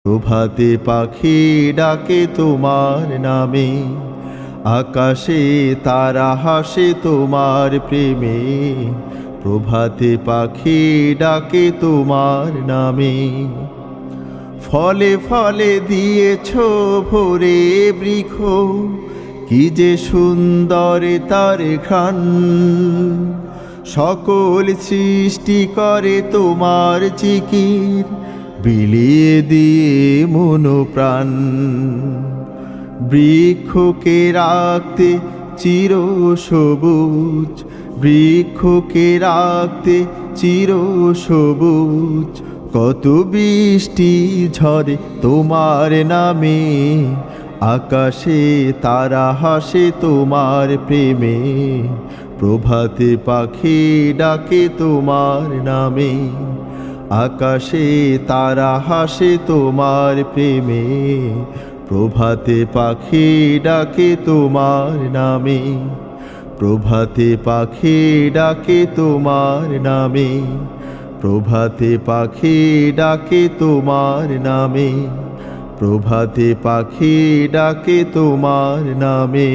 প্রভাতে পাখি ডাকে তোমার নামে, আকাশে তারা হাসে তোমার প্রেমে। প্রভাতে পাখি ডাকে তোমার নামে। ফলে ফলে দিয়েছ ভরে বৃক্ষ, কি যে সুন্দর তার ঘ্রাণ। সকল সৃষ্টি করে তোমার জিকির, বিলিয়ে দিয়ে মন প্রাণ। বৃক্ষকে রাখতে চির সবুজ, বৃক্ষকে রাখতে চির সবুজ। কত বৃষ্টি ঝরে তোমার নামে, আকাশে তারা হাসে তোমার প্রেমে। প্রভাতে পাখি ডাকে তোমার নামে, আকাশে তারা হাসে তোমার প্রেমে। প্রভাতে পাখি ডাকে তোমার নামে, প্রভাতে পাখি ডাকে তোমার নামে। প্রভাতে পাখি ডাকে তোমার নামে, প্রভাতে পাখি ডাকে তোমার নামে।